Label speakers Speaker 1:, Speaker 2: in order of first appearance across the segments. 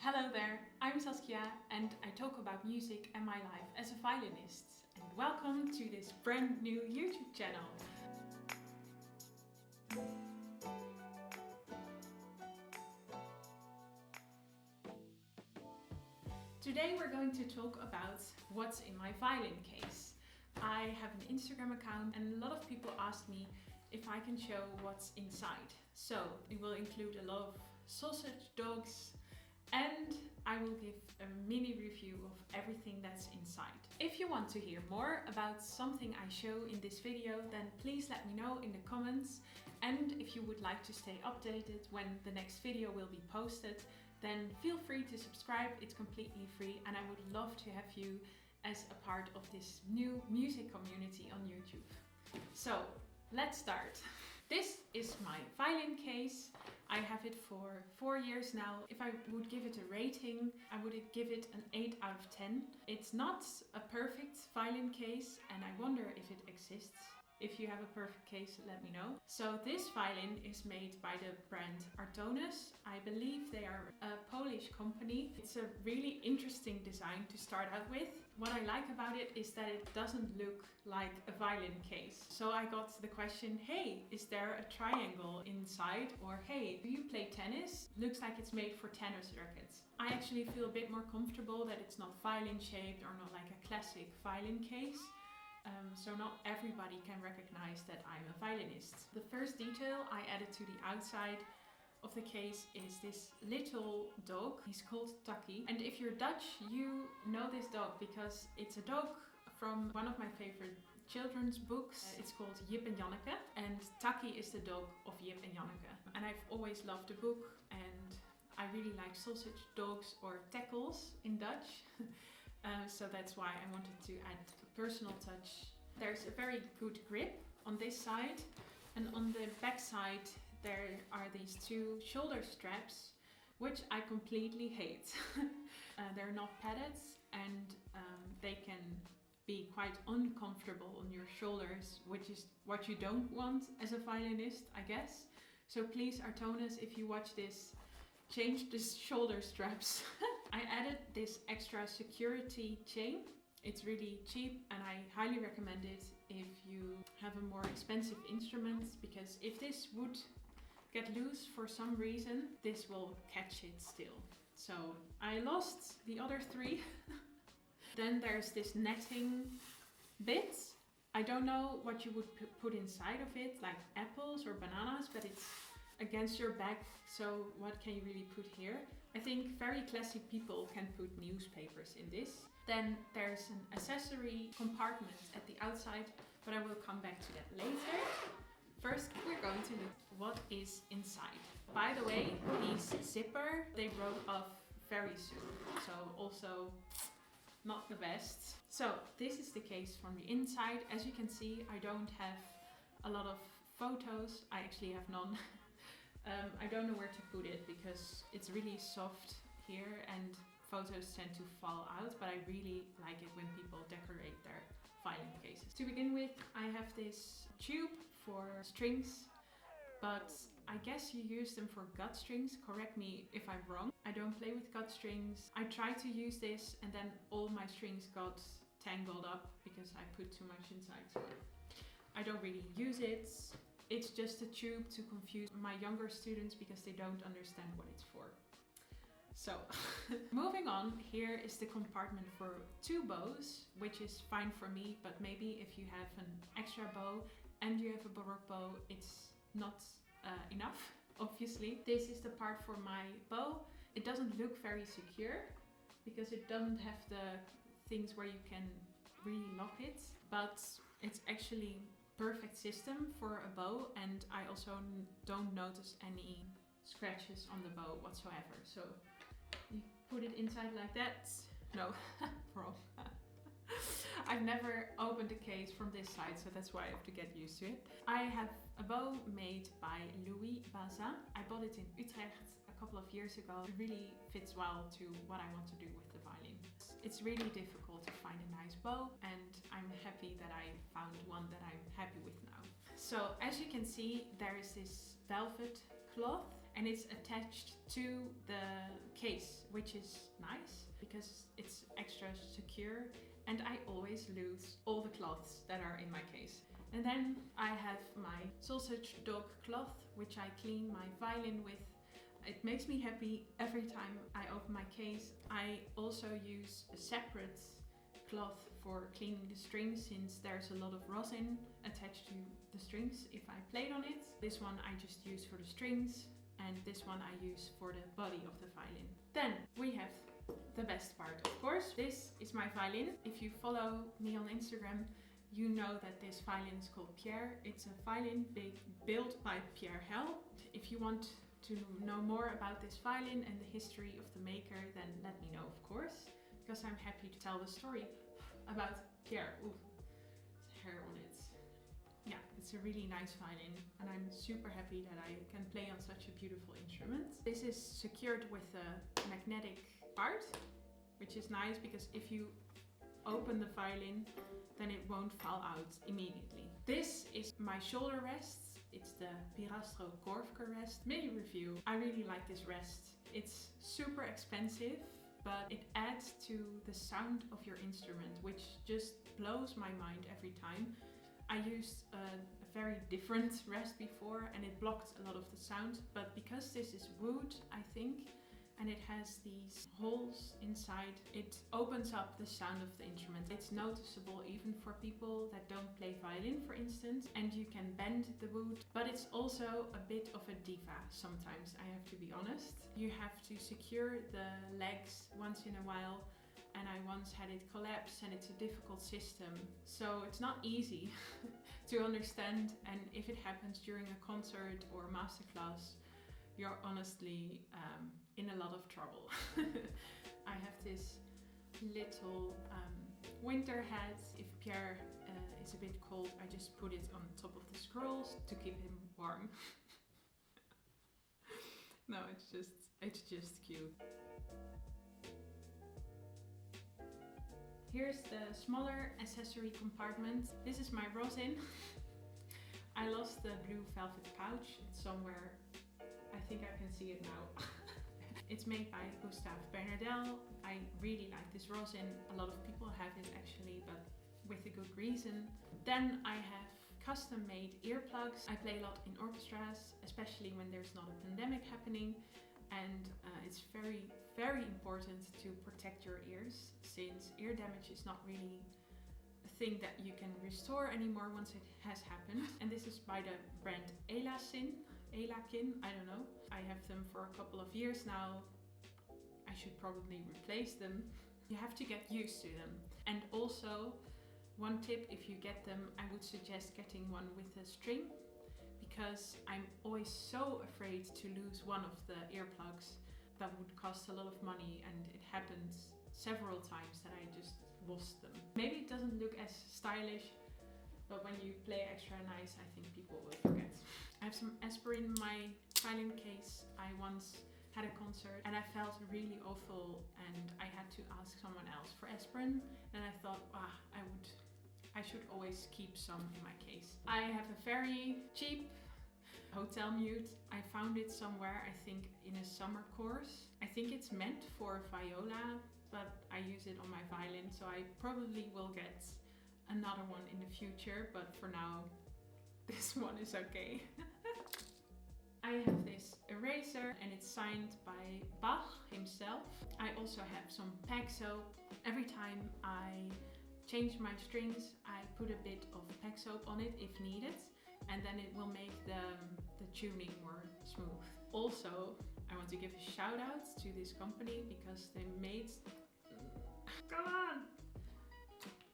Speaker 1: Hello there, I'm Saskia and I talk about music and my life as a violinist. And welcome to this brand new YouTube channel. Today we're going to talk about what's in my violin case. I have an Instagram account and a lot of people asked me if I can show what's inside. So it will include a lot of sausage dogs and I will give a mini review of everything that's inside. If you want to hear more about something I show in this video, then please let me know in the comments. And if you would like to stay updated when the next video will be posted, then feel free to subscribe. It's completely free and I would love to have you as a part of this new music community on YouTube. So let's start. This is my violin case. I have it for 4 years now. If I would give it a rating, I would give it an 8 out of 10. It's not a perfect violin case and I wonder if it exists. If you have a perfect case, let me know. So this violin is made by the brand Artonus. I believe they are a Polish company. It's a really interesting design to start out with. What I like about it is that it doesn't look like a violin case. So I got the question, hey, is there a triangle inside? Or hey, do you play tennis? Looks like it's made for tennis rackets. I actually feel a bit more comfortable that it's not violin shaped or not like a classic violin case. So not everybody can recognize that I'm a violinist. The first detail I added to the outside of the case is this little dog. He's called Takkie. And if you're Dutch, you know this dog because it's a dog from one of my favorite children's books. It's called Jip and Janneke. And Takkie is the dog of Jip and Janneke. And I've always loved the book and I really like sausage dogs or tackles in Dutch. So that's why I wanted to add a personal touch. There's a very good grip on this side and on the back side there are these two shoulder straps which I completely hate. They're not padded and they can be quite uncomfortable on your shoulders, which is what you don't want as a violinist, I guess. So please, Artonus, if you watch this, change the shoulder straps. I added this extra security chain. It's really cheap and I highly recommend it if you have a more expensive instrument, because if this would get loose for some reason, this will catch it still. So I lost the other three. Then there's this netting bit. I don't know what you would put inside of it, like apples or bananas, but it's against your back, so what can you really put here? I think very classy people can put newspapers in this. Then there's an accessory compartment at the outside, but I will come back to that later. First, we're going to look what is inside. By the way, these zipper, they broke off very soon, so also not the best. So this is the case from the inside. As you can see, I don't have a lot of photos. I actually have none. I don't know where to put it because it's really soft here and photos tend to fall out, but I really like it when people decorate their violin cases. To begin with, I have this tube for strings, but I guess you use them for gut strings. Correct me if I'm wrong. I don't play with gut strings. I tried to use this and then all my strings got tangled up because I put too much inside. So I don't really use it. It's just a tube to confuse my younger students because they don't understand what it's for. So, moving on, here is the compartment for two bows, which is fine for me, but maybe if you have an extra bow and you have a Baroque bow, it's not enough, obviously. This is the part for my bow. It doesn't look very secure because it doesn't have the things where you can really lock it, but it's actually perfect system for a bow, and I also don't notice any scratches on the bow whatsoever. So you put it inside like that. No, wrong. I've never opened a case from this side, so that's why I have to get used to it. I have a bow made by Louis Bazin. I bought it in Utrecht a couple of years ago. It really fits well to what I want to do with the violin. It's really difficult to find a nice bow, and I'm happy that I found one that I'm happy with now. So as you can see, there is this velvet cloth and it's attached to the case, which is nice because it's extra secure, and I always lose all the cloths that are in my case. And then I have my sausage dog cloth, which I clean my violin with. It makes me happy every time I open my case. I also use a separate cloth for cleaning the strings, since there's a lot of rosin attached to the strings if I played on it. This one I just use for the strings, and this one I use for the body of the violin. Then we have the best part, of course. This is my violin. If you follow me on Instagram, you know that this violin is called Pierre. It's a violin built by Pierre Hell. If you want to know more about this violin and the history of the maker, then let me know, of course, because I'm happy to tell the story about Pierre. Ooh, there's hair on it. Yeah, it's a really nice violin, and I'm super happy that I can play on such a beautiful instrument. This is secured with a magnetic part, which is nice because if you open the violin, then it won't fall out immediately. This is my shoulder rest. It's the Pirastro Korfker Rest. Mini review. I really like this rest. It's super expensive, but it adds to the sound of your instrument, which just blows my mind every time. I used a very different rest before and it blocked a lot of the sound, but because this is wood, I think, and it has these holes inside, it opens up the sound of the instrument. It's noticeable even for people that don't play violin, for instance, and you can bend the wood, but it's also a bit of a diva sometimes, I have to be honest. You have to secure the legs once in a while, and I once had it collapse, and it's a difficult system, so it's not easy to understand, and if it happens during a concert or masterclass, you're honestly in a lot of trouble. I have this little winter hat. If Pierre is a bit cold, I just put it on top of the scrolls to keep him warm. No, it's just cute. Here's the smaller accessory compartment. This is my rosin. I lost the blue velvet pouch. It's somewhere. I think I can see it now. It's made by Gustave Bernadel. I really like this rosin. A lot of people have it actually, but with a good reason. Then I have custom made earplugs. I play a lot in orchestras, especially when there's not a pandemic happening. And it's very, very important to protect your ears, since ear damage is not really a thing that you can restore anymore once it has happened. And this is by the brand Elacin, I don't know. I have them for a couple of years now. I should probably replace them. You have to get used to them. And also, one tip, if you get them, I would suggest getting one with a string, because I'm always so afraid to lose one of the earplugs. That would cost a lot of money, and it happened several times that I just lost them. Maybe it doesn't look as stylish, but when you play extra nice, I think people will forget. I have some aspirin in my violin case. I once had a concert and I felt really awful, and I had to ask someone else for aspirin, and I thought, I should always keep some in my case. I have a very cheap hotel mute. I found it somewhere, I think in a summer course. I think it's meant for viola, but I use it on my violin, so I probably will get another one in the future, but for now this one is okay. I have this eraser and it's signed by Bach himself. I also have some pack soap. Every time I change my strings, I put a bit of pack soap on it if needed, and then it will make the tuning more smooth. Also, I want to give a shout out to this company because they made... Come on!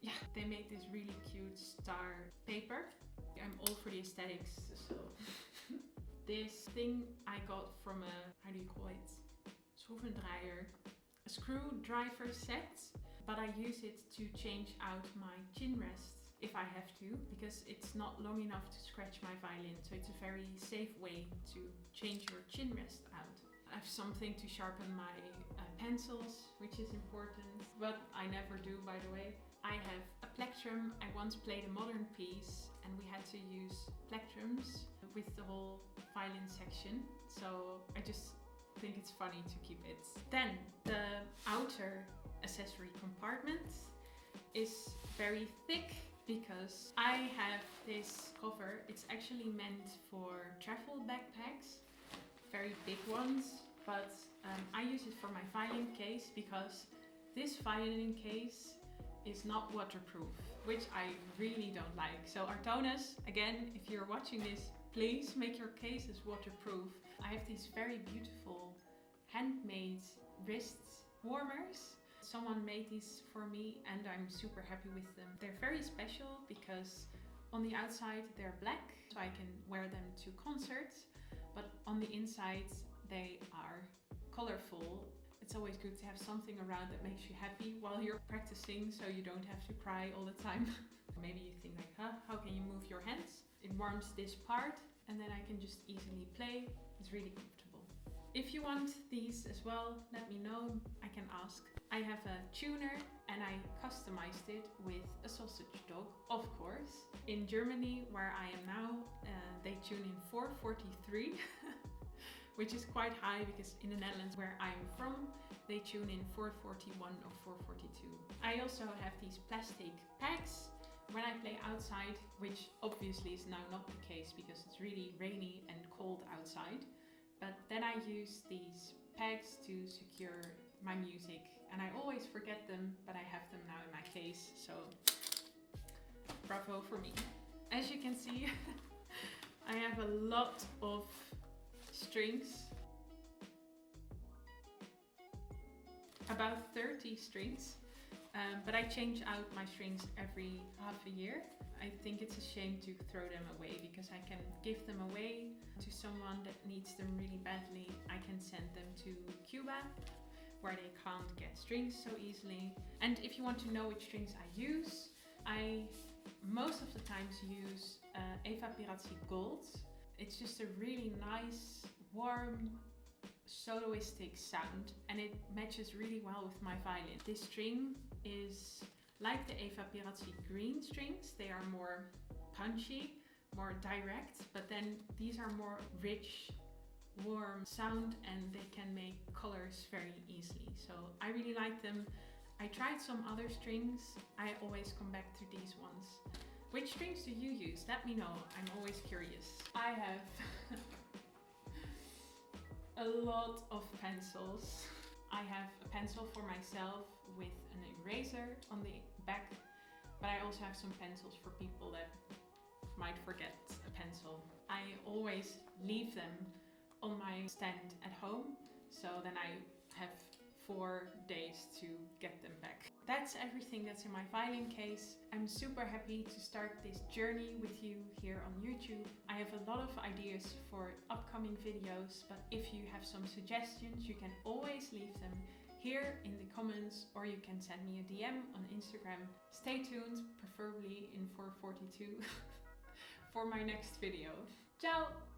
Speaker 1: Yeah, they made this really cute star paper. I'm all for the aesthetics, so... This thing I got from a, how do you call it? Schroevendraaier. A screwdriver set, but I use it to change out my chin rest if I have to, because it's not long enough to scratch my violin, so it's a very safe way to change your chin rest out. I have something to sharpen my pencils, which is important, but I never do, by the way. I have a plectrum. I once played a modern piece and we had to use plectrums with the whole violin section. so I just think it's funny to keep it. Then the outer accessory compartment is very thick because I have this cover. It's actually meant for travel backpacks, very big ones, but I use it for my violin case because this violin case is not waterproof, which I really don't like. So Artonus, again, if you're watching this, please make your cases waterproof. I have these very beautiful handmade wrist warmers. Someone made these for me and I'm super happy with them. They're very special because on the outside they're black, so I can wear them to concerts, but on the inside they are colorful. It's always good to have something around that makes you happy while you're practicing, so you don't have to cry all the time. Maybe you think like, how can you move your hands? It warms this part and then I can just easily play. It's really comfortable. If you want these as well, let me know, I can ask. I have a tuner and I customized it with a sausage dog, of course. In Germany, where I am now, they tune in 443. Which is quite high because in the Netherlands, where I'm from, they tune in 441 or 442. I also have these plastic pegs when I play outside, which obviously is now not the case because it's really rainy and cold outside. But then I use these pegs to secure my music and I always forget them, but I have them now in my case, so bravo for me. As you can see, I have a lot of strings, about 30 strings, but I change out my strings every half a year. I think it's a shame to throw them away because I can give them away to someone that needs them really badly. I can send them to Cuba where they can't get strings so easily. And if you want to know which strings I use, I most of the times use Evah Pirazzi Gold. It's just a really nice, warm, soloistic sound and it matches really well with my violin. This string is like the Evah Pirazzi green strings. They are more punchy, more direct, but then these are more rich, warm sound and they can make colors very easily. So I really like them. I tried some other strings. I always come back to these ones. Which strings do you use? Let me know. I'm always curious. I have a lot of pencils. I have a pencil for myself with an eraser on the back, but I also have some pencils for people that might forget a pencil. I always leave them on my stand at home, so then I have 4 days to get them back. That's everything that's in my violin case. I'm super happy to start this journey with you here on YouTube. I have a lot of ideas for upcoming videos, but if you have some suggestions, you can always leave them here in the comments or you can send me a DM on Instagram. Stay tuned, preferably in 442, for my next video. Ciao!